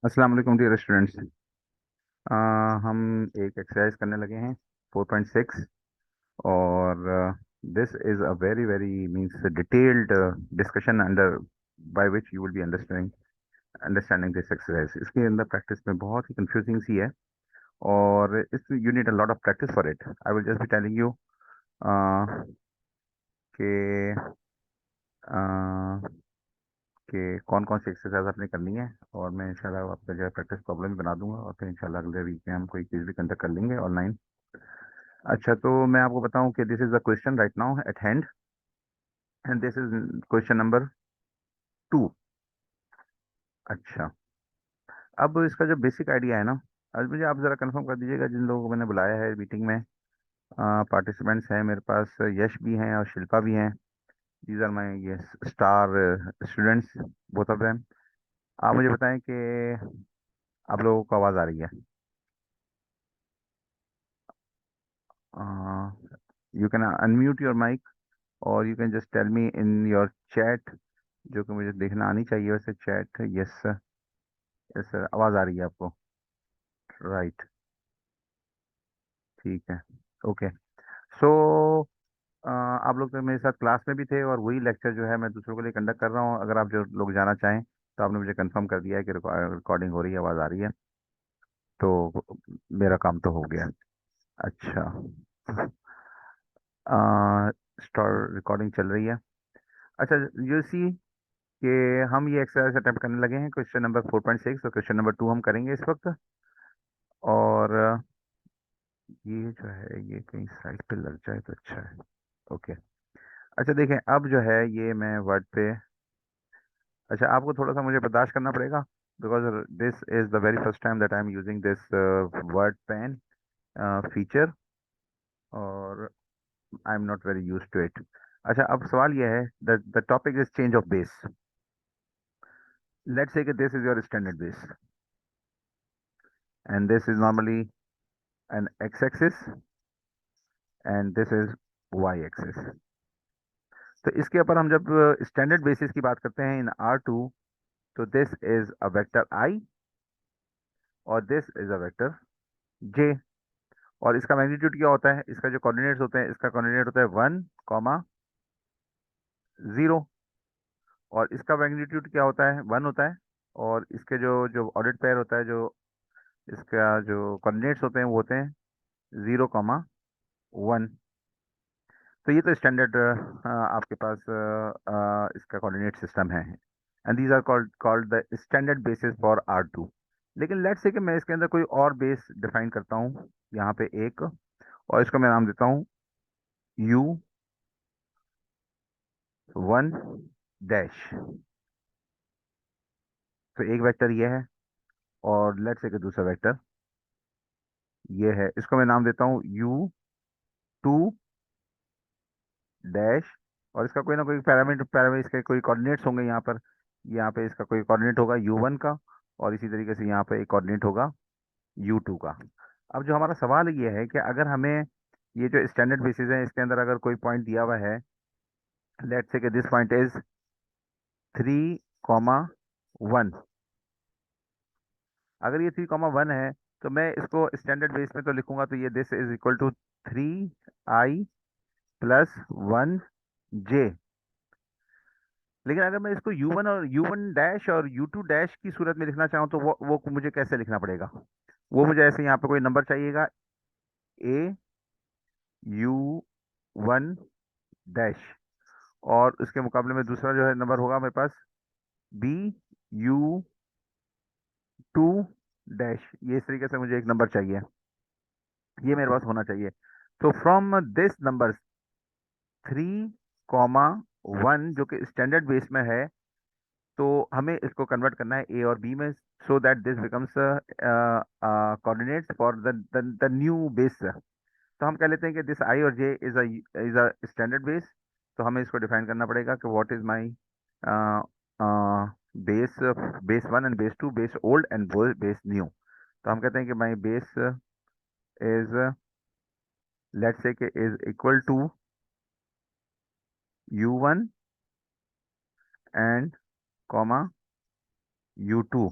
अस्सलाम वालेकुम dear students. हम एक एक्सरसाइज करने लगे हैं 4.6। और this is a very very means detailed discussion under by which you will be understanding understanding this exercise. इसके अंदर प्रैक्टिस में बहुत ही कंफ्यूजिंग सी है, और इस you need a lot of practice for it. I will just be telling you कि कि कौन कौन सी एक्सरसाइज आपने करनी है, और मैं इंशाल्लाह आपका जो है प्रैक्टिस प्रॉब्लम बना दूंगा, और फिर इंशाल्लाह अगले वीक में हम कोई चीज़ भी कंडक्ट कर लेंगे ऑनलाइन। अच्छा, तो मैं आपको बताऊं कि this is the question right now at hand, and this is question number 2। अच्छा, अब इसका जो बेसिक आइडिया है ना, आज मुझे आप ज़रा कंफर्म कर दीजिएगा जिन लोगों को मैंने बुलाया है मीटिंग में। पार्टिसिपेंट्स हैं मेरे पास, यश भी हैं और शिल्पा भी हैं। दीज आर माई ये star students, both of them. आप मुझे बताएं कि आप लोगों को आवाज़ आ रही है? You can unmute your mic, और you can just tell me in your chat, जो कि मुझे देखना आनी चाहिए वैसे चैट। यस, यस सर, आवाज़ आ रही है आपको? राइट, ठीक है, ओके। सो आप लोग तो मेरे साथ क्लास में भी थे, और वही लेक्चर जो है मैं दूसरों के लिए कंडक्ट कर रहा हूँ। अगर आप जो लोग जाना चाहें तो आपने मुझे कंफर्म कर दिया है कि रिकॉर्डिंग हो रही है, आवाज़ आ रही है, तो मेरा काम तो हो गया। अच्छा, स्टार रिकॉर्डिंग चल रही है। अच्छा, यू सी कि हम ये एक्सरसाइज अटेम्प्ट करने लगे हैं, क्वेश्चन नंबर 4.6, और क्वेश्चन नंबर 2 हम करेंगे इस वक्त। और ये जो है ये कहीं साइड पे लग जाए तो अच्छा है। ओके। अच्छा देखें, अब जो है ये मैं वर्ड पे, अच्छा आपको थोड़ा सा मुझे बर्दाश्त करना पड़ेगा, because this is the very first time that I am using this word pen feature, और I am not very use to it. अच्छा, अब सवाल ये है, the topic is change of base. Let's say कि this is your standard base, and this is normally an x axis, and this is y axis. तो इसके ऊपर हम जब स्टैंडर्ड बेसिस की बात करते हैं इन R2, तो दिस इज अ वेक्टर आई, और दिस इज अ वेक्टर जे। और इसका मैग्नीट्यूड क्या होता है, इसका जो कोऑर्डिनेट्स होते हैं, इसका कोऑर्डिनेट होता है 1, 0, और इसका मैग्नीट्यूड क्या होता है, 1 होता है। और इसके जो जो ऑर्डर्ड पेयर होता है, जो इसका जो कोऑर्डिनेट्स होते हैं वो होते हैं 0, 1। तो ये तो स्टैंडर्ड आपके पास इसका कोऑर्डिनेट सिस्टम है, and these are called called the standard basis for R2। लेकिन लेट्स से कि मैं इसके अंदर कोई और बेस डिफाइन करता हूँ यहाँ पे एक, और इसको मैं नाम देता हूँ U1 डैश। तो एक वेक्टर ये है, और लेट्स से कि दूसरा वेक्टर ये है, इसको मैं नाम देता हूँ U2 डैश। और इसका कोई ना कोई पैरामीटर पैरामीटर इसके कोई कोऑर्डिनेट्स होंगे यहाँ पर। यहाँ पे इसका कोई कोऑर्डिनेट होगा U1 का, और इसी तरीके से यहाँ पे एक कोऑर्डिनेट होगा U2 का। अब जो हमारा सवाल ये है कि अगर हमें ये जो स्टैंडर्ड बेसिस है इसके अंदर अगर कोई पॉइंट दिया हुआ है, लेट्स से कि दिस पॉइंट इज 3, 1। अगर ये 3, 1 है, तो मैं इसको स्टैंडर्ड बेस में तो लिखूंगा, तो ये this is equal to 3i+1j। लेकिन अगर मैं इसको U1 डैश और U2 डैश की सूरत में लिखना चाहूँ, तो वो मुझे कैसे लिखना पड़ेगा? वो मुझे ऐसे यहाँ पे कोई नंबर चाहिएगा, A U1 डैश, और उसके मुकाबले में दूसरा जो है नंबर होगा मेरे पास B U2 डैश। ये इस तरीके से मुझे एक नंबर चाहिए, ये मेरे पास होना चाहिए। तो फ्रॉम दिस नंबर 3, 1 जो कि स्टैंडर्ड बेस में है, तो हमें इसको कन्वर्ट करना है ए और बी में, so that this becomes coordinates for the new base. तो हम कह लेते हैं कि दिस आई और J is a standard base. तो हमें इसको डिफाइन करना पड़ेगा कि what is my base, base 1 and base 2, base old and base new. तो हम कहते हैं कि my base is, let's say is equal to U1 and comma U2।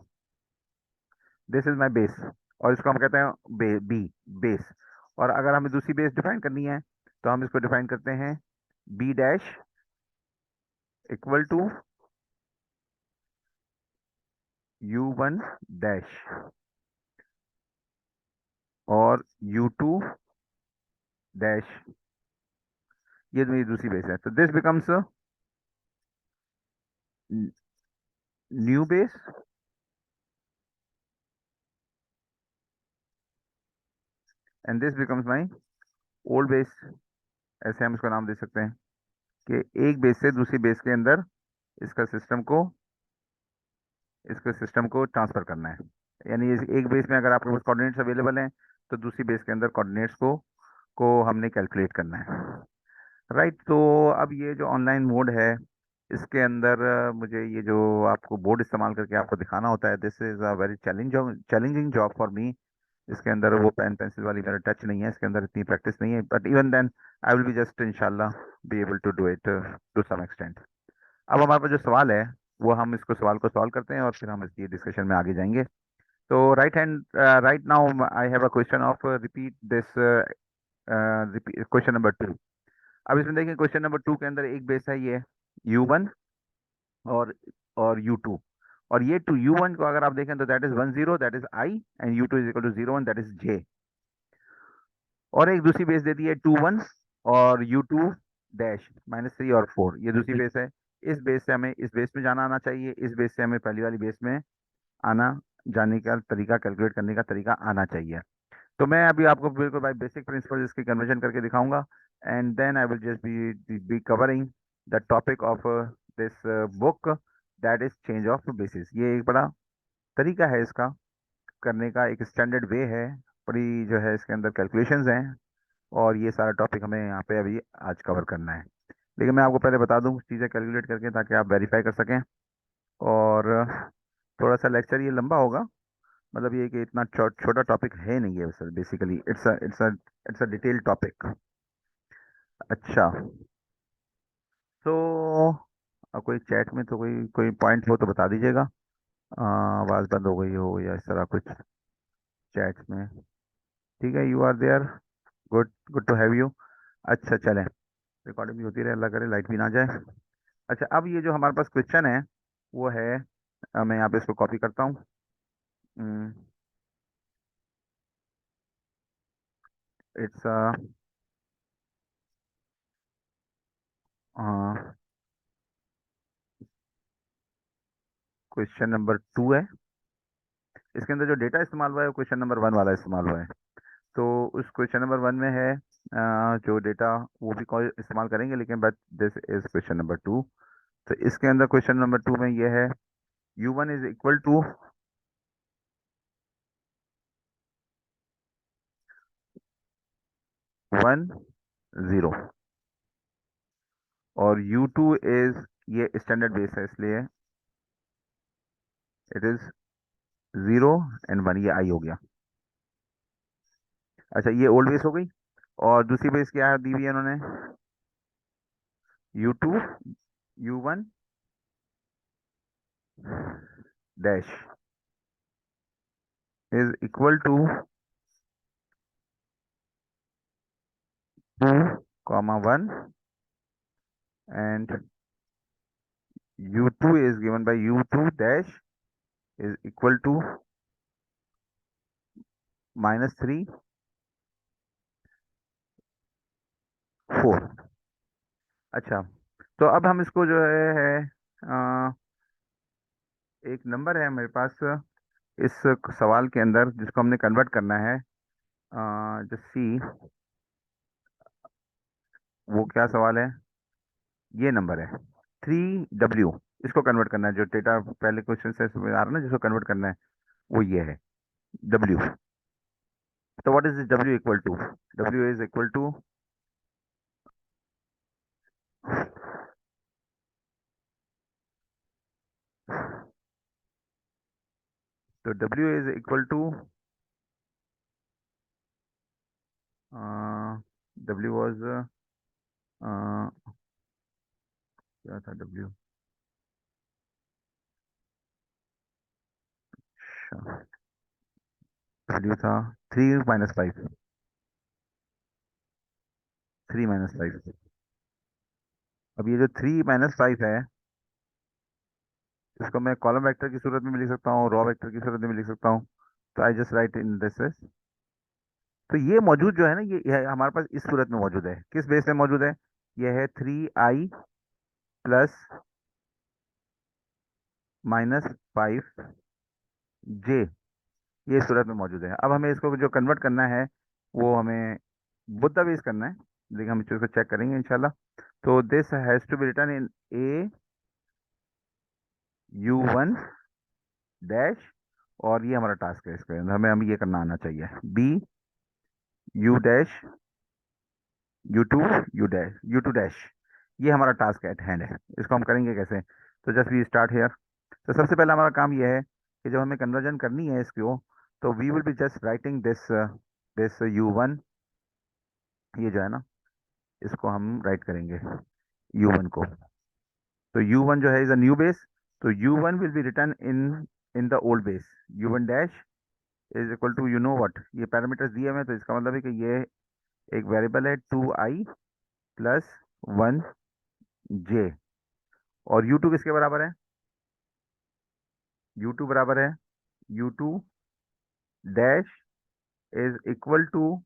This is my base, और इसको हम कहते हैं बी, बेस। और अगर हमें दूसरी बेस डिफाइन करनी है तो हम इसको डिफाइन करते हैं B dash equal to U1 dash और U2 डैश, ये मेरी दूसरी बेस है। तो this becomes new base and this becomes my old base. ऐसे हम इसको नाम दे सकते हैं कि एक बेस से दूसरी बेस के अंदर इसका सिस्टम को इसको सिस्टम को ट्रांसफर करना है। यानी एक बेस में अगर आपके पास कोऑर्डिनेट्स अवेलेबल हैं तो दूसरी बेस के अंदर कोऑर्डिनेट्स को हमने कैलकुलेट करना है। राइट। तो अब ये जो ऑनलाइन मोड है इसके अंदर मुझे ये जो आपको बोर्ड इस्तेमाल करके आपको दिखाना होता है, this is a very challenging job for me. इसके अंदर वो पेन पेंसिल वाली मेरा टच नहीं है, इसके अंदर इतनी प्रैक्टिस नहीं है, but even then I will be just इंशाल्लाह be able to do it to some extent. अब हमारे पास जो सवाल है वो हम इसको सवाल को सॉल्व करते हैं और फिर हम इसकी डिस्कशन में आगे जाएंगे। तो right now I have a question of repeat this question number 2। अब इसमें देखिए क्वेश्चन नंबर 2 के अंदर एक बेस है ये U1 और U2, और ये टू U1 को अगर आप देखें तो that is 10, that is I, and U2 is equal to 01, that is J। और एक दूसरी बेस दे दी है 21 और U2 डैश -3 और 4, ये दूसरी बेस है। इस बेस से हमें इस बेस में जाना आना चाहिए, इस बेस से हमें पहली वाली बेस में आना जाने का तरीका, कैलकुलेट करने का तरीका आना चाहिए। तो मैं अभी आपको बिल्कुल बाई बेसिक प्रिंसिपल इसकी कन्वर्जन करके दिखाऊंगा, and then I will just be covering the topic of this book, that is change of basis. ये एक बड़ा तरीका है इसका करने का, एक स्टैंडर्ड वे है, बड़ी जो है इसके अंदर कैलकुलेशंस हैं, और ये सारा टॉपिक हमें यहाँ पे अभी आज कवर करना है। लेकिन मैं आपको पहले बता दूँ चीज़ें कैलकुलेट करके ताकि आप वेरीफाई कर सकें। और थोड़ा सा लेक्चर ये लंबा होगा, मतलब ये कि इतना छोटा टॉपिक है नहीं है sir, basically it's a detailed topic. अच्छा। तो कोई चैट में तो कोई कोई पॉइंट हो तो बता दीजिएगा। आवाज़ बंद हो गई हो या इस तरह कुछ चैट्स में। ठीक है, you are there, good, good to have you. अच्छा चलें, रिकॉर्डिंग भी होती रहे, अल्लाह करे लाइट भी ना जाए। अच्छा, अब ये जो हमारे पास क्वेश्चन है वो है, मैं यहाँ पे इसको कॉपी करता हूँ। इट्स क्वेश्चन नंबर 2 है। इसके अंदर जो डेटा इस्तेमाल हुआ है वो क्वेश्चन नंबर 1 वाला इस्तेमाल हुआ है। तो उस क्वेश्चन नंबर 1 में है जो डेटा वो भी कॉल इस्तेमाल करेंगे, लेकिन but this is question number 2। तो इसके अंदर क्वेश्चन नंबर 2 में ये है U1 इज इक्वल टू 10, और U2 इज, ये स्टैंडर्ड बेस है इसलिए इट इज 0 और 1, ये I हो गया। अच्छा, ये ओल्ड बेस हो गई। और दूसरी बेस क्या दी हुई है उन्होंने, U2 U1 dash is equal to 2, 1, and U2 is given by U2 dash is equal to -3, 4। अच्छा, तो अब हम इसको जो है एक नंबर है मेरे पास इस सवाल के अंदर जिसको हमने कन्वर्ट करना है, जो सी, वो क्या सवाल है, ये नंबर है 3W। इसको कन्वर्ट करना है, जो डेटा पहले क्वेश्चन से इसमें आ रहा है ना, जिसको कन्वर्ट करना है वो ये है W। तो what is this W equal to, W is equal to, तो W is equal to, W was, क्या था W, अच्छा, वैल्यू था 3 - 5, 3 - 5। अब ये जो 3 - 5 है, इसको मैं कॉलम वेक्टर की सूरत में भी लिख सकता हूँ, रॉ वेक्टर की सूरत में भी लिख सकता हूँ। तो I just right in this. तो ये मौजूद जो है ना, ये हमारे पास इस सूरत में मौजूद है। किस बेस में मौजूद है? ये है 3i + -5j, ये सूरत में मौजूद है। अब हमें इसको जो कन्वर्ट करना है, वो हमें बुद्धा बेस करना है। देखिए हम इसको चेक करेंगे इंशाल्लाह। तो this has to be written in AU1 dash, और ये हमारा टास्क है। इसके अंदर हमें ये करना आना चाहिए, BU डैश U2 डैश। ये हमारा टास्क एट हैंड है। इसको हम करेंगे कैसे? तो जस्ट वी स्टार्ट हेयर। तो सबसे पहला हमारा काम यह है कि जब हमें कन्वर्जन करनी है इसको, तो we will be just writing this this U1, ये जो है ना, इसको हम राइट करेंगे U1 को। तो U1 जो है इज अ न्यू बेस। तो U1 will be written in in the old base. U1 dash is equal to, you know what, ये पैरामीटर्स दिए हुए हैं, तो इसका मतलब है कि ये एक वेरिएबल है 2i + 1j। और U2 किसके बराबर है? U2 बराबर है U2 dash is equal to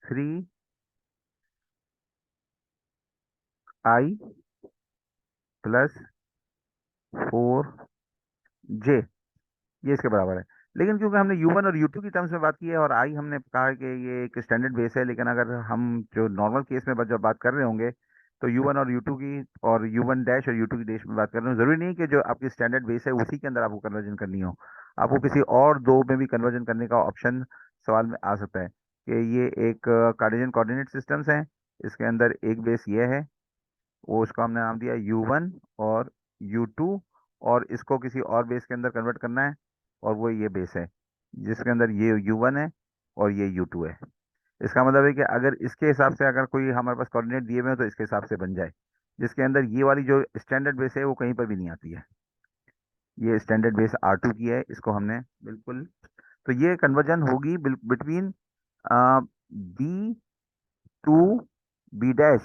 3i + 4j, ये इसके बराबर है। लेकिन क्योंकि हमने U1 और U2 की टर्म्स में बात की है, और आई हमने कहा कि ये एक स्टैंडर्ड बेस है, लेकिन अगर हम जो नॉर्मल केस में जब बात कर रहे होंगे, तो U1 और U2 की, और U1 डैश और U2 की डैश में बात कर रहे हो, जरूरी नहीं कि जो आपकी स्टैंडर्ड बेस है उसी के अंदर आपको कन्वर्जन करनी हो। आपको किसी और दो में भी कन्वर्जन करने का ऑप्शन सवाल में आ सकता है। कि ये एक कार्टेशियन कोऑर्डिनेट सिस्टम्स है, इसके अंदर एक बेस ये है, वो उसका हमने नाम दिया U1 और U2, और इसको किसी और बेस के अंदर कन्वर्ट करना है, और वो ये बेस है जिसके अंदर ये U1 है और ये U2 है। इसका मतलब है कि अगर इसके हिसाब से अगर कोई हमारे पास कोऑर्डिनेट दिए हुए हैं, तो इसके हिसाब से बन जाए, जिसके अंदर ये वाली जो स्टैंडर्ड बेस है वो कहीं पर भी नहीं आती है। ये स्टैंडर्ड बेस R2 की है, इसको हमने बिल्कुल। तो ये कन्वर्जन होगी between B to B dash,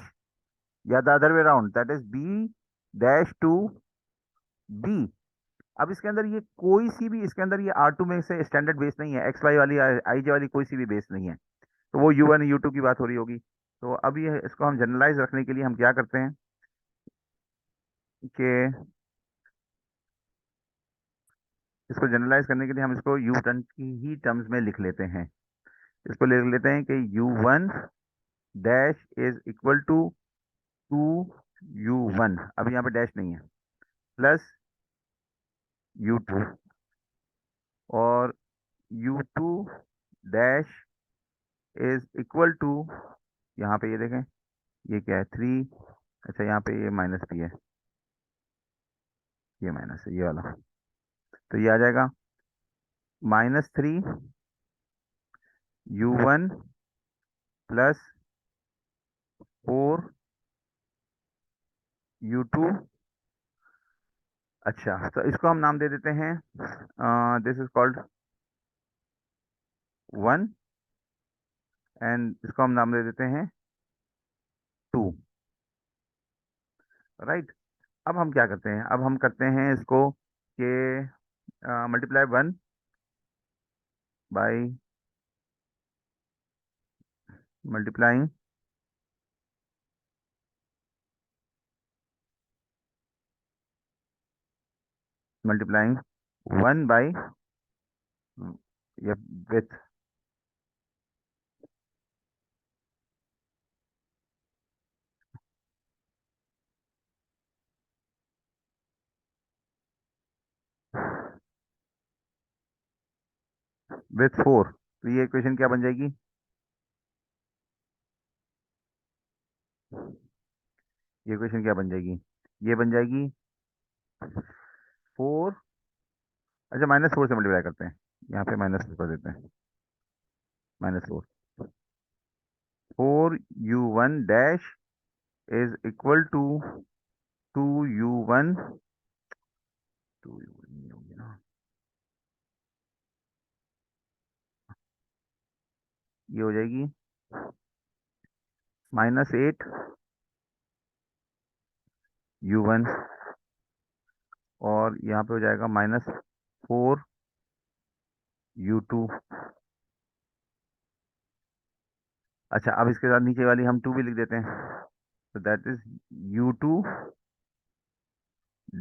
या the other way around, that is B dash to B। अब इसके अंदर ये कोई सी भी, इसके अंदर ये R2 में से स्टैंडर्ड बेस नहीं है, XY वाली IJ वाली कोई सी भी बेस नहीं है। तो वो U1 U2 की बात हो रही होगी। तो अब ये इसको हम जनरलाइज रखने के लिए हम क्या करते हैं कि इसको जनरलाइज करने के लिए हम इसको U टर्म की ही टर्म्स में लिख लेते हैं। इसको लिख लेते हैं कि U1 dash is equal to 2U1, अब यहाँ पे डैश नहीं है, +U2, और U2 dash is equal to, यहाँ पे ये देखें, ये क्या है 3, अच्छा यहाँ पे ये माइनस भी है, ये माइनस है ये वाला। तो ये आ जाएगा -3U1 +4U2। अच्छा, तो इसको हम नाम दे देते हैं, दिस इज कॉल्ड 1, एंड इसको हम नाम दे देते हैं 2। राइट। अब हम क्या करते हैं? अब हम करते हैं इसको कि multiply 1 by multiplying multiplying 1 by, ये विथ 4। तो ये इक्वेशन क्या बन जाएगी? ये इक्वेशन क्या बन जाएगी? ये बन जाएगी 4, अच्छा -4 से मल्टीप्लाई करते हैं, यहाँ पे -4 कर देते हैं, -4। 4U1 dash is equal to 2U1, 2U1 नहीं होगी ना, ये हो जाएगी -8 u1, और यहाँ पे हो जाएगा -4 u2। अच्छा, अब इसके साथ नीचे वाली हम 2 भी लिख देते हैं, तो that is u2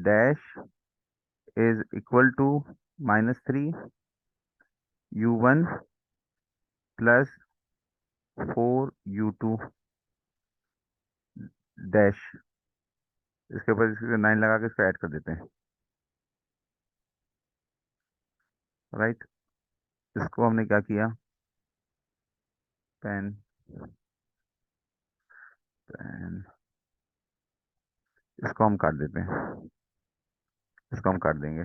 dash is equal to -3 u1 +4 u2 dash. इसके ऊपर इसके 9 लगा के इसको ऐड कर देते हैं, राइट। इसको हमने क्या किया, पेन पेन, इसको हम काट देते हैं, इसको हम काट देंगे,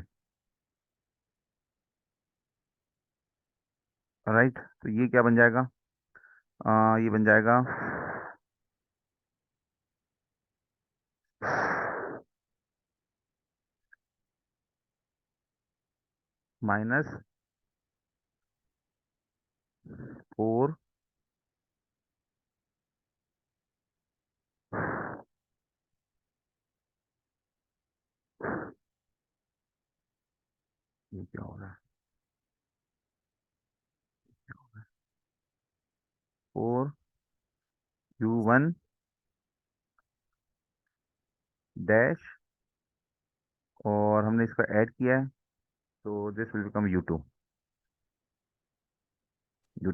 राइट। तो ये क्या बन जाएगा, ये बन जाएगा -4, ये क्या हो रहा है, 4 u1 डैश, और हमने इसको ऐड किया है, तो this will become u2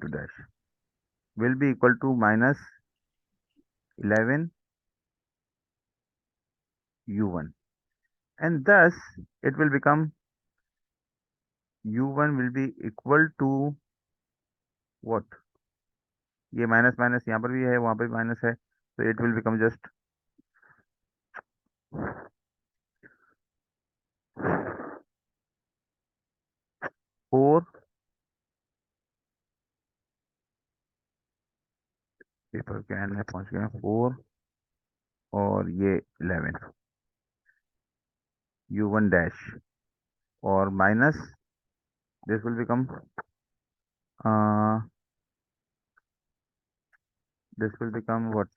dash will be equal to -11 u1, and thus it will become u1 will be equal to what, ये माइनस माइनस यहाँ पर भी है, वहां पर भी माइनस है, तो it will become just 4, paper के एंड में पहुंच गए, 4 और ये 11 u1 डैश, और minus this will become this will become what,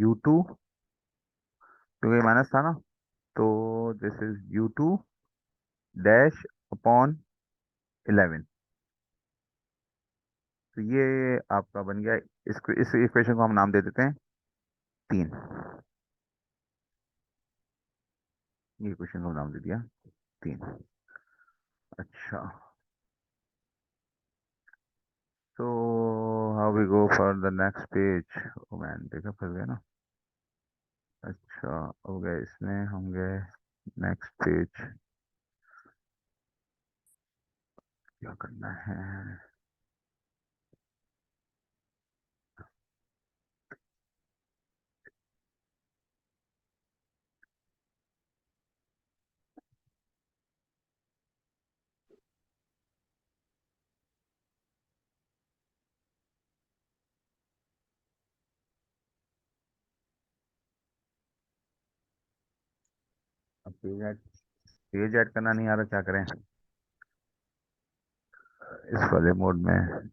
u2, क्योंकि माइनस था ना, तो this is u2 dash upon 11। तो ये आपका बन गया, इसको इस इक्वेशन को हम नाम दे देते हैं 3, ये इक्वेशन को नाम दे दिया 3। अच्छा, तो how we go for the next page, oh man देखा फंस गया ना। अच्छा, हो गया, इसमें हम गए नेक्स्ट पेज, क्या करना है, अब पेज ऐड करना नहीं आ रहा, क्या करें, इस वाले मोड में,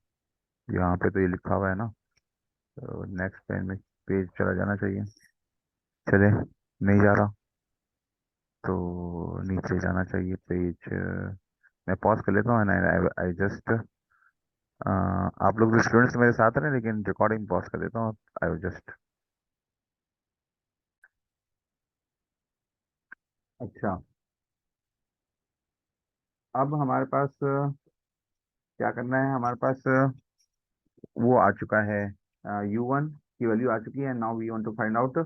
यहाँ पे तो ये लिखा हुआ है ना, तो नेक्स्ट पेज में पेज चला जाना चाहिए, चले नहीं जा रहा, तो नीचे जाना चाहिए पेज, मैं पॉज कर लेता हूँ, आई जस्ट, आप लोग भी स्टूडेंट्स मेरे साथ रहे, लेकिन रिकॉर्डिंग पॉज कर देता हूँ, आई जस्ट। अच्छा, अब हमारे पास क्या करना है, हमारे पास वो आ चुका है, u1 की वैल्यू आ चुकी है, now we want to find out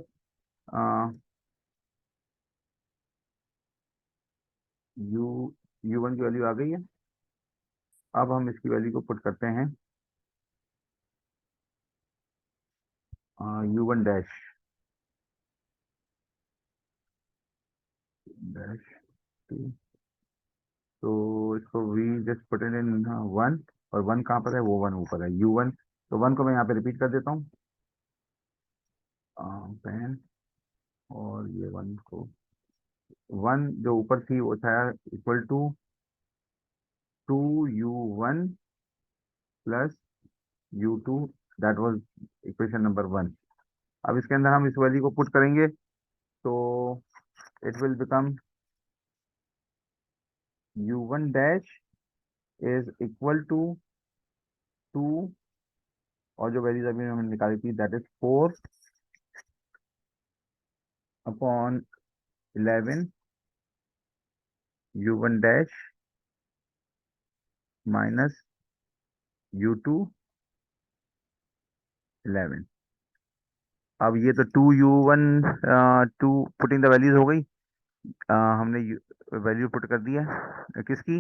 you u1 की वैल्यू आ गई है। अब हम इसकी वैल्यू को पुट करते हैं, u1 डैश डैश, तो इसको वी जस्ट पुट इन 1, और 1 कहाँ पर है, वो 1 ऊपर है, u1, तो 1 को मैं यहाँ पे रिपीट कर देता हूँ, पेन, और ये 1 को, 1 जो ऊपर थी वो था equal to 2u1 +u2 that was equation number 1। अब इसके अंदर हम इस वैल्यू को पुट करेंगे, तो it will become u1 dash is equal to 2, और जो वैल्यूज अभी हमने निकाली थी that is 4/11 u1 dash minus u2 11। अब ये तो 2u1 two putting the values हो गई। हमने वैल्यू पुट कर दिया किसकी,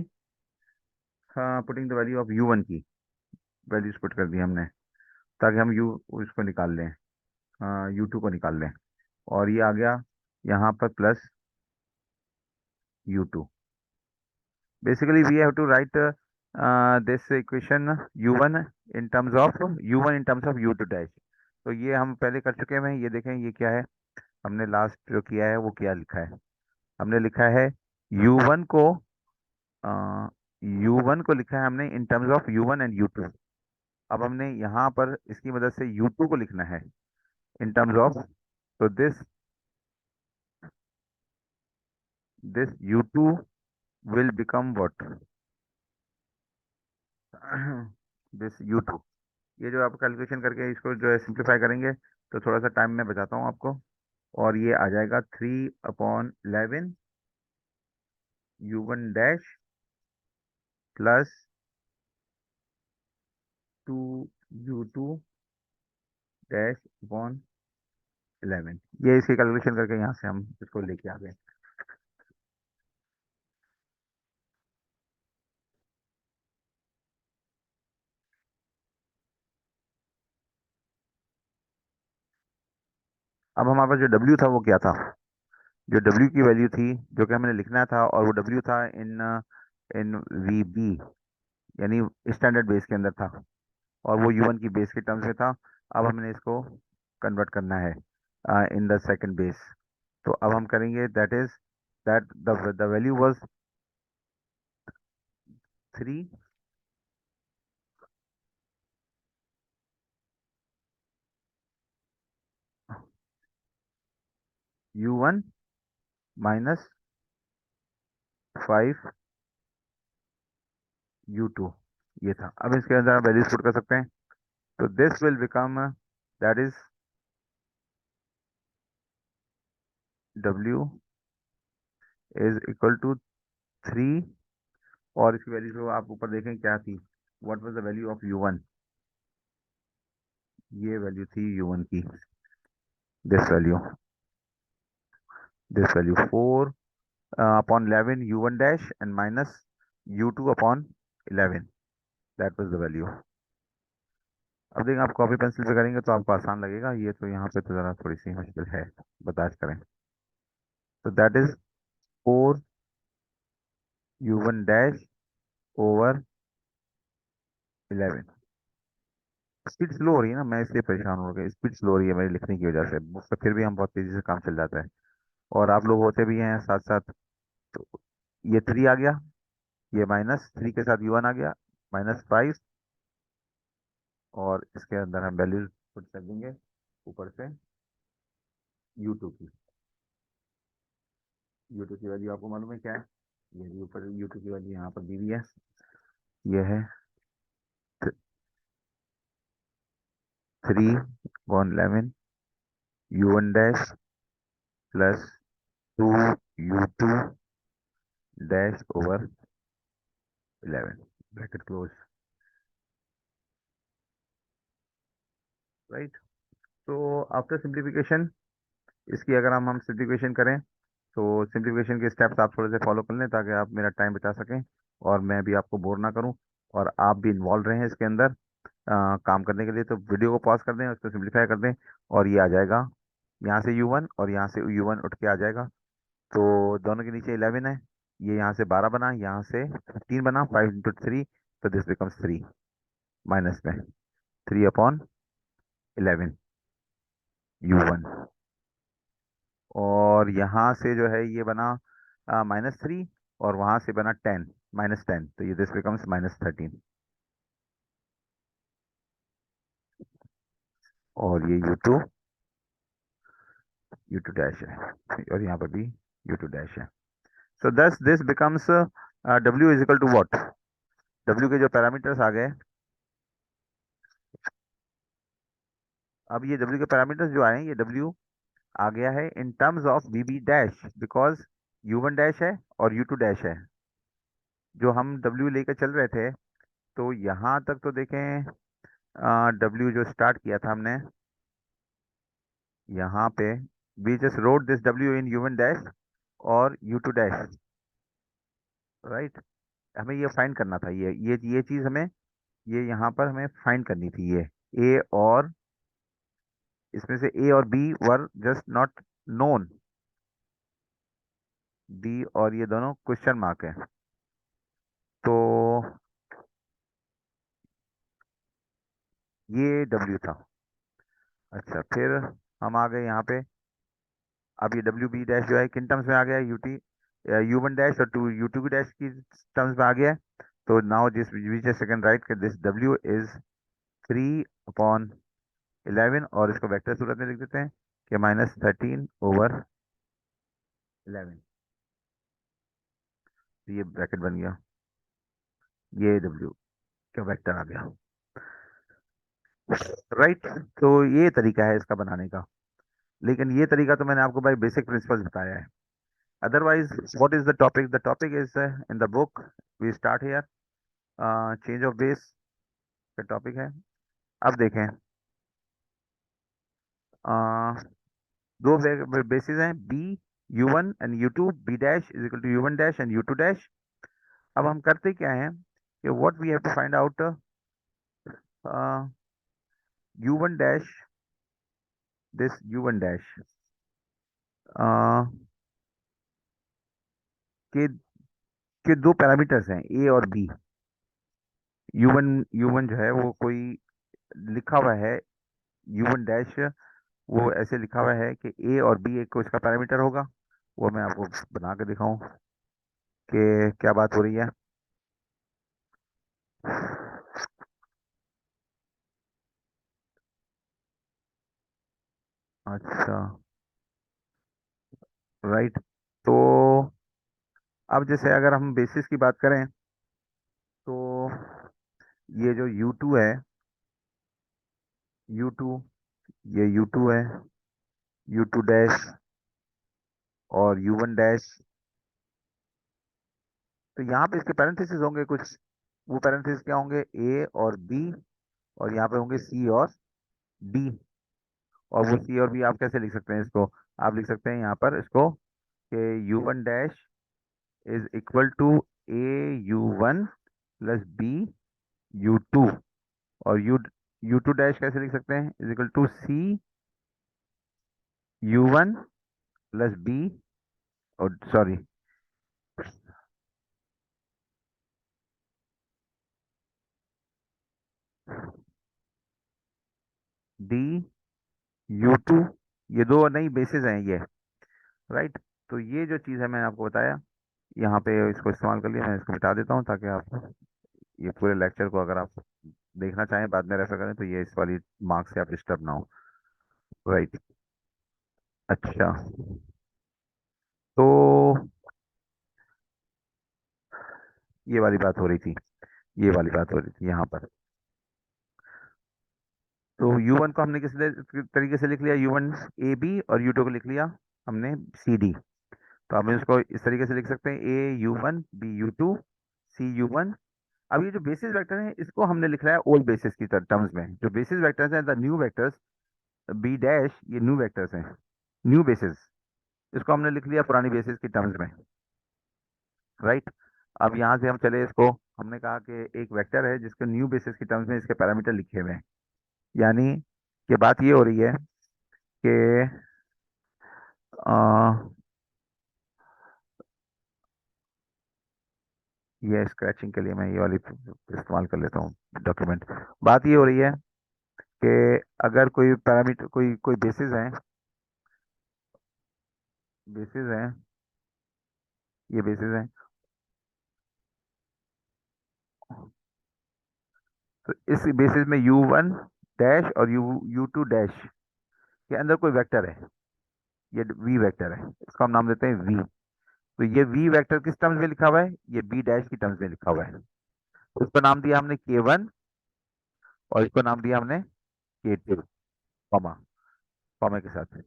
putting the value of u1 की वैल्यूज पुट कर दी हमने, ताकि हम इसको निकाल लें, u2 को निकाल लें। और ये आ गया यहाँ पर plus u2। basically we have to write this equation u1 in terms of u1 in terms of u2 dash। तो ये हम पहले कर चुके हैं, ये देखें ये क्या है। हमने लास्ट जो किया है वो क्या लिखा है, हमने लिखा है u1 को u1 को लिखा है हमने in terms of u1 and u2। अब हमने यहाँ पर इसकी मदद से u2 को लिखना है इन टर्म्स ऑफ, तो this u2 will become what, this u2। ये जो आप कैलकुलेशन करके इसको जो है सिंप्लीफाई करेंगे, तो थोड़ा सा टाइम मैं बताता हूँ आपको। और ये आ जाएगा 3/11 u1 dash plus 2u2 dash upon 11। ये इसकी कैलकुलेशन करके यहाँ से हम इसको लेके आ गए। अब हमारे पास जो w था वो क्या था, जो w की वैल्यू थी जो कि हमें लिखना था, और वो w था इन इन वी बी, यानी स्टैंडर्ड बेस के अंदर था, और वो u1 की बेस के टर्म्स में था। अब हमने इसको कन्वर्ट करना है इन द सेकंड बेस। तो अब हम करेंगे that is that the value was 3 u1 minus 5 u2, ये था। अब इसके अंदर हम वैल्यूज पुट कर सकते हैं, तो this will become that is w is equal to 3, और इसकी वैल्यू जो आप ऊपर देखें क्या थी, what was the value of u1, ये वैल्यू थी u1 की, this value, this value 4/11 u1 dash and minus u2/11, that was the value। अब देखिए आप कॉपी पेंसिल पे करेंगे तो आपको आसान लगेगा, ये तो यहाँ पे तो ज़रा थोड़ी सी मुश्किल है, बर्दाश्त करें। तो that is 4u1 dash over 11। Speed slow हो रही है ना, मैं इसलिए परेशान हो गया, स्पीड स्लो हो रही है मेरी लिखने की वजह से, मुझसे फिर भी हम बहुत तेज़ी से काम चल जाता है, और आप लोग होते भी हैं साथ साथ। तो ये 3 आ गया, ये -3 के साथ u1 आ गया -5, और इसके अंदर हम वैल्यूज पुट कर देंगे ऊपर से u2 की। u2 की वैल्यू आपको मालूम है क्या है, ये भी ऊपर u2 की वैल्यू यहाँ पर दी हुई है, ये है 3/11 u1 dash plus 2u2 dash over 11, bracket close, right. तो आफ्टर सिंप्लीफिकेशन, इसकी अगर हम सिंप्लीफिकेशन करें, तो सिंप्लीफिकेशन के स्टेप्स आप थोड़े से फॉलो कर लें, ताकि आप मेरा टाइम बचा सकें और मैं भी आपको बोर ना करूं, और आप भी इन्वॉल्व रहें इसके अंदर काम करने के लिए। तो वीडियो को पॉज कर दें, उसको सिंप्लीफाई कर दें, और ये आ जाएगा यहाँ से u1, और यहाँ से u1 उठ के आ जाएगा। तो दोनों के नीचे 11 है, ये यहाँ से 12 बना, यहाँ से 15 बना, 5 × 3, तो दिस बिकम्स 3, माइनस में 3/11 u1, और यहाँ से जो है ये बना -3, और वहाँ से बना 10, -10, तो ये दिस बिकम्स -13। और ये U2 डैश है, और यहाँ पर भी U2 डैश है। So this this becomes W is equal to what, W के जो पैरामीटर्स आ गए, अब ये W के पैरामीटर्स जो आए हैं, ये W आ गया है in terms of VB dash, because U1 dash है और U2 डैश है। जो हम W लेकर चल रहे थे, तो यहाँ तक तो देखें, W जो स्टार्ट किया था हमने यहाँ पे, we just wrote this W in U1 dash और U2 डैश, राइट। हमें ये फाइंड करना था, ये चीज हमें, ये यहाँ पर हमें फाइंड करनी थी, ये ए और, इसमें से ए और B were just not known, D और ये दोनों क्वेश्चन मार्क है। तो ये W था। अच्छा, फिर हम आ गए यहाँ पे, अब ये W B डैश जो है किन टर्म्स में आ गया, U1 डैश और U2 डैश की टर्म्स में आ गया है। तो now this we just second write के दिस W इज 3/11, और इसको वेक्टर सूरत में लिख देते हैं कि -13/11, ये ब्रैकेट बन गया, ये W का वेक्टर आ गया, राइट। तो ये तरीका है इसका बनाने का, लेकिन ये तरीका तो मैंने आपको भाई बेसिक प्रिंसिपल्स बताया है। Otherwise what is the topic is in the book, we start here, change of base का टॉपिक है। अब देखें, uh, दो बेसिस हैं, B U1 and U2, B dash is equal to U1 dash and U2 dash. अब हम करते क्या हैं कि what we have to find out, U1 dash, this U1 dash के दो पैरामीटर्स हैं A और B। U1 जो है वो कोई लिखा हुआ है, U1 डैश वो ऐसे लिखा हुआ है कि A और B एक को इसका पैरामीटर होगा। वो मैं आपको बना के दिखाऊं कि क्या बात हो रही है। अच्छा, राइट। तो अब जैसे अगर हम बेसिस की बात करें, तो ये जो U2 है, U2, ये U2 है, U2 डैश और U1 डैश। तो यहाँ पे इसके पैरेंथेसिस होंगे कुछ, वो पैरेंथेसिस क्या होंगे, A और B, और यहाँ पे होंगे C और D। और वो C और B आप कैसे लिख सकते हैं इसको, आप लिख सकते हैं यहाँ पर इसको कि U1 dash is equal to A U1 plus B U2, और U2 डैश कैसे लिख सकते हैं, is equal to C U1 plus B, और सॉरी, D U2, ये दो नई बेसिस हैं ये, राइट। तो ये जो चीज़ है मैंने आपको बताया, यहाँ पे इसको इस्तेमाल कर लिया, मैं इसको मिटा देता हूँ ताकि आप ये पूरे लेक्चर को अगर आप देखना चाहें बाद में रेफर करें, तो ये इस वाली मार्क्स से आप डिस्टर्ब ना हो, राइट। अच्छा, तो ये वाली बात हो रही थी, ये वाली बात हो रही थी यहाँ पर। तो U1 को हमने तरीके से लिख लिया, U1 AB, और U2 को लिख लिया हमने CD। तो हम इसको इस तरीके से लिख सकते हैं, A U1 B U2 C U1। अब ये जो बेसिस वेक्टर है, इसको हमने लिख रहा है ओल्ड बेसिस की टर्म्स में। जो बेसिस वेक्टर्स हैं, the new vectors, B dash, ये न्यू वेक्टर्स हैं, न्यू बेसिस, इसको हमने लिख लिया पुरानी बेसिस की टर्म्स में, राइट। अब यहाँ से हम चले इसको, हमने कहा कि एक वेक्टर है जिसके न्यू बेसिस की टर्म्स में इसके पैरामीटर लिखे हुए हैं, यानी कि बात ये हो रही है कि अ, ये स्क्रैचिंग के लिए मैं ये वाली इस्तेमाल कर लेता हूँ डॉक्यूमेंट। बात ये हो रही है कि अगर कोई पैरामीटर, कोई बेसिस है, बेसिस है, ये बेसिस है, तो इस बेसिस में U1 डैश और यू टू डैश के अंदर कोई वेक्टर है, ये वी वेक्टर है, इसको हम नाम देते हैं वी। तो ये वी वेक्टर किस टर्म्स में लिखा हुआ है, ये बी डैश की टर्म्स में लिखा हुआ है। तो इसको नाम दिया हमने K1 और इसको नाम दिया हमने K2, कॉमा, कॉमा के साथ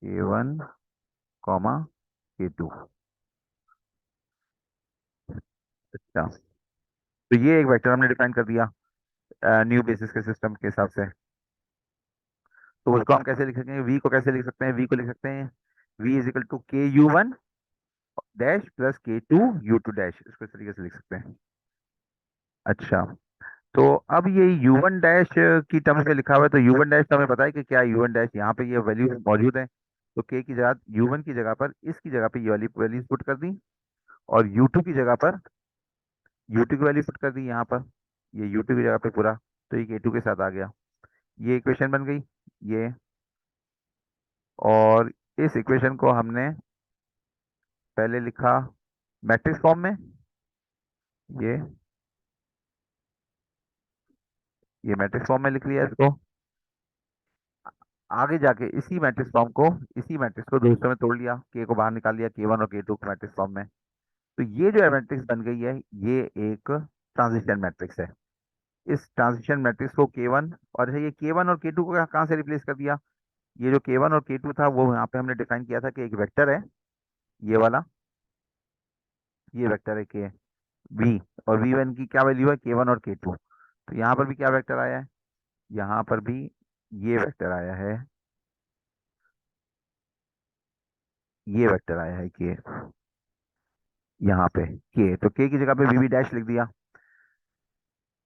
K1 कॉमा K2। अच्छा, तो ये एक वेक्टर हमने डिफाइन कर दिया न्यू बेसिस के सिस्टम के हिसाब से। तो उसको हम कैसे लिख सकते हैं, वी को कैसे लिख सकते हैं, वी को लिख सकते हैं V is equal to Ku1 dash plus K2 U2 dash, इसको इस तरीके से लिख सकते हैं। अच्छा, तो अब ये U1 डैश की टर्म्स में लिखा हुआ है, तो U1 डैश तो हमें पता है कि क्या है U1 डैश, यहाँ पे ये वैल्यू मौजूद है। तो K की जगह U1 की जगह पर इसकी जगह पे ये वाली वैल्यूज पुट कर दी, और U2 की जगह पर U2 की वैल्यू पुट कर दी यहाँ पर, ये U2 की जगह पे पूरा, तो ये K2 के साथ आ गया। ये इक्वेशन बन गई ये। और इस इक्वेशन को हमने पहले लिखा मैट्रिक्स फॉर्म में, ये ये मैट्रिक्स फॉर्म में लिख लिया इसको। आगे जाके इसी मैट्रिक्स फॉर्म को, इसी मैट्रिक्स को दो हिस्सों में तोड़ लिया, के को बाहर निकाल लिया K1 और K2 को मैट्रिक्स फॉर्म में। तो ये जो मैट्रिक्स बन गई है, ये एक ट्रांजिशन मैट्रिक्स है। इस ट्रांजिशन मैट्रिक्स को K1, और ये K1 और K2 को कहाँ से रिप्लेस कर दिया, ये जो K1 और K2 था वो यहाँ पे हमने डिफाइन किया था कि एक वेक्टर है, ये वाला, ये वेक्टर है के V, और V1 की क्या वैल्यू है K1 और K2। तो यहाँ पर भी क्या वेक्टर आया है, यहाँ पर भी ये वेक्टर आया है, ये वेक्टर आया है के, यहाँ पे के, तो के की जगह पे वी डैश लिख दिया।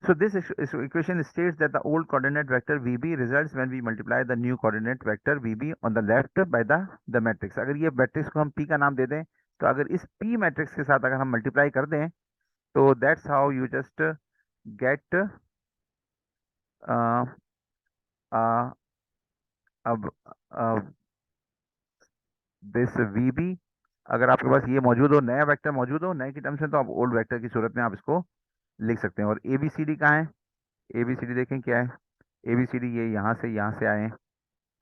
So this equation states that the old coordinate vector VB results when we multiply the new coordinate vector VB on the left by the matrix। अगर ये मैट्रिक्स को हम P का नाम दे दें, तो अगर इस P मैट्रिक्स के साथ अगर हम मल्टीप्लाई कर दें, तो that's how you just get uh, uh, अब दिस VB, अगर आपके पास ये मौजूद हो, नया वेक्टर मौजूद हो नए की टर्म्स में, तो आप ओल्ड वेक्टर की सूरत में आप इसको लिख सकते हैं। और ABCD कहाँ है, ABCD देखें क्या है, ABCD ये यहाँ से आए हैं।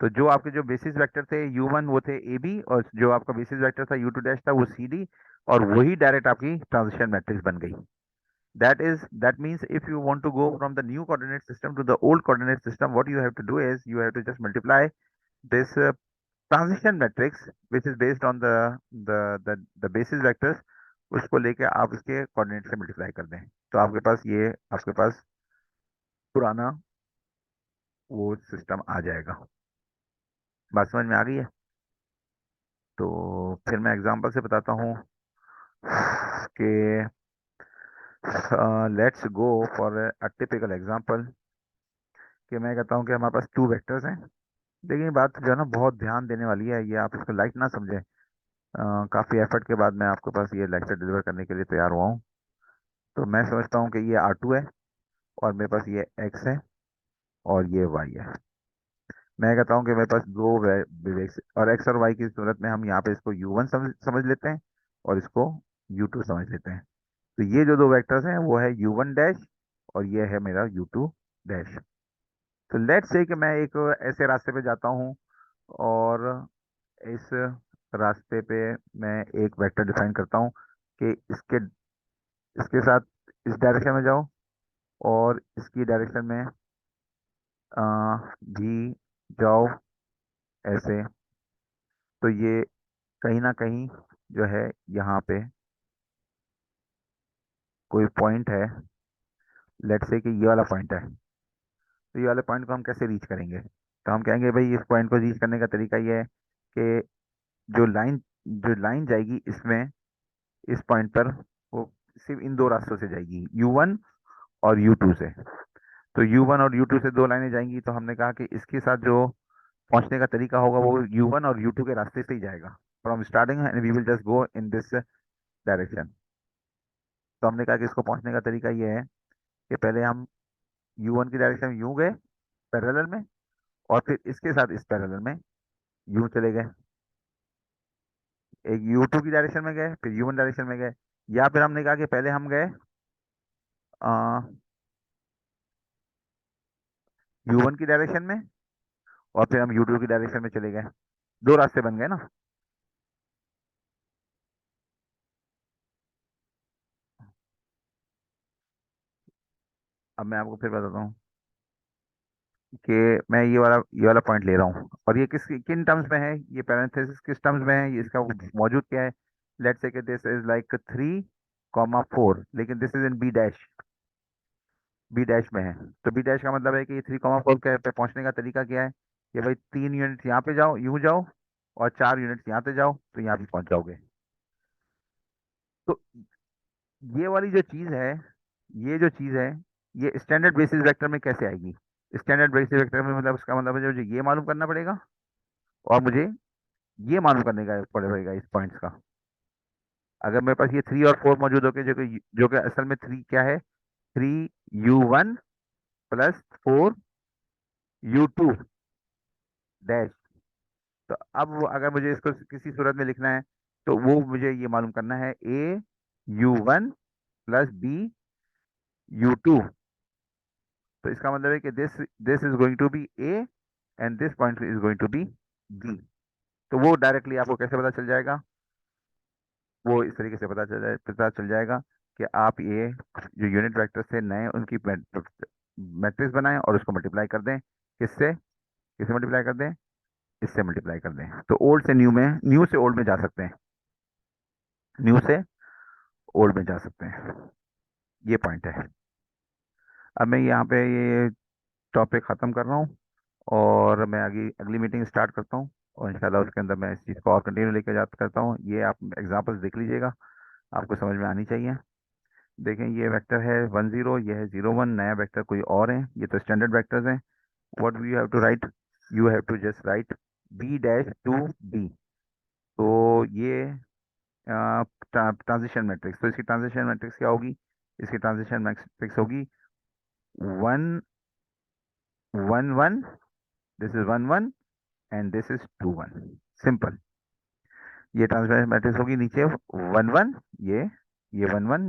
तो जो आपके जो बेसिस वेक्टर थे U1 वो थे AB, और जो आपका बेसिस वेक्टर था U2 डैश था वो CD, और वही डायरेक्ट आपकी ट्रांजिशन मैट्रिक्स बन गई। That means if you want to go from the new coordinate system to the old coordinate system, what you have to do is you have to just multiply this transition matrix which is based on the basis vectors, उसको लेके आप उसके coordinate से multiply कर दें, तो आपके पास ये आपके पास पुराना वो सिस्टम आ जाएगा। बात समझ में आ गई है? तो फिर मैं एग्जांपल से बताता हूँ कि let's go for a typical example, कि मैं कहता हूँ कि हमारे पास टू वेक्टर्स हैं। देखिए ये बात जो है ना बहुत ध्यान देने वाली है, ये आप इसको लाइट ना समझें। काफ़ी एफर्ट के बाद मैं आपके पास ये लेक्चर डिलीवर करने के लिए तैयार हुआ हूँ। तो मैं समझता हूँ कि ये R2 है, और मेरे पास ये X है, और ये Y है। मैं कहता हूँ कि मेरे पास दो विवेक और X और Y की सूरत में हम यहाँ पे इसको U1 समझ लेते हैं, और इसको U2 समझ लेते हैं। तो ये जो दो वेक्टर्स हैं वो है U1 डैश, और ये है मेरा U2 डैश। तो लेट्स से कि मैं एक ऐसे रास्ते पे जाता हूँ, और इस रास्ते पे मैं एक वेक्टर डिफाइन करता हूँ कि इसके इसके साथ इस डायरेक्शन में जाओ, और इसकी डायरेक्शन में आ, भी जाओ, ऐसे। तो ये कहीं ना कहीं जो है यहाँ पे कोई पॉइंट है, लेट्स से कि ये वाला पॉइंट है। तो ये वाले पॉइंट को हम कैसे रीच करेंगे, तो हम कहेंगे भाई इस पॉइंट को रीच करने का तरीका ये है कि जो लाइन जाएगी इसमें, इस पॉइंट पर, वो सिर्फ इन दो रास्तों से जाएगी, U1 और U2 से। तो U1 और U2 से दो लाइनें जाएंगी, तो हमने कहा कि इसके साथ जो पहुंचने का तरीका होगा वो U1 और U2 के रास्ते से ही जाएगा, from starting and we will just go in this direction. तो हमने कहा कि इसको पहुंचने का तरीका ये है कि पहले हम U1 की डायरेक्शन में यूं गए पैरेलल में, और फिर इसके साथ इस पैरेलल में यूं चले गए, एक U2 की डायरेक्शन में गए फिर U1 डायरेक्शन में गए। या फिर हमने कहा कि पहले हम गए U1 की डायरेक्शन में, और फिर हम U2 की डायरेक्शन में चले गए। दो रास्ते बन गए ना। अब मैं आपको फिर बताता हूँ कि मैं ये वाला पॉइंट ले रहा हूँ, और ये किन टर्म्स में है, ये पैरेंथेसिस किस टर्म्स में है, ये इसका मौजूद क्या है। Let's say this is like 3,4, लेकिन this is in B dash, B dash में है। तो बी डैश का मतलब है कि ये 3,4 के पे पहुंचने का तरीका क्या है, कि भाई 3 यूनिट यहाँ पे जाओ, यूं जाओ, और 4 यूनिट यहाँ पे जाओ, तो यहाँ पे पहुंच जाओगे। तो ये वाली जो चीज है, ये जो चीज है, ये स्टैंडर्ड बेसिस वेक्टर में कैसे आएगी। स्टैंडर्ड बेसिस वेक्टर में मतलब उसका मतलब है मुझे ये मालूम करना पड़ेगा, और मुझे ये मालूम करने का पड़ेगा इस पॉइंट्स का। अगर मेरे पास ये 3 और 4 मौजूद होके, जो कि असल में 3 क्या है, 3U1 प्लस 4U2 डैश। तो अब अगर मुझे इसको किसी सूरत में लिखना है, तो वो मुझे ये मालूम करना है, A U1 plus B U2। तो इसका मतलब है कि this this is going to be A, and this point is going to be B। तो वो डायरेक्टली आपको कैसे पता चल जाएगा, वो इस तरीके से पता चल जाएगा कि आप ये जो यूनिट वेक्टर से नए उनकी मैट्रिक्स बनाएं, और उसको मल्टीप्लाई कर दें, किससे, किससे मल्टीप्लाई कर दें, इससे मल्टीप्लाई कर दें। तो ओल्ड से न्यू में, न्यू से ओल्ड में जा सकते हैं, न्यू से ओल्ड में जा सकते हैं। ये पॉइंट है। अब मैं यहाँ पे ये टॉपिक ख़त्म कर रहा हूँ, और मैं अगली अगली मीटिंग स्टार्ट करता हूँ, और इंशाल्लाह उसके अंदर मैं इस चीज़ को और कंटिन्यू लेके जाता करता हूँ। ये आप एग्जांपल्स देख लीजिएगा, आपको समझ में आनी चाहिए। देखें, ये वेक्टर है 10, ये है 01, नया वेक्टर कोई और है, ये तो स्टैंडर्ड वेक्टर्स हैं। What you have to write, you have to just write B' to B। तो ये ट्रांजिशन मैट्रिक्स, तो इसकी ट्रांजिशन मैट्रिक्स क्या होगी, इसकी ट्रांजिशन मैट्रिक्स होगी 1 1 1, this is 1 1, and this is 2 1। Simple. ये ट्रांजिशन मैट्रिक्स होगी नीचे 1 1, ये 1 1,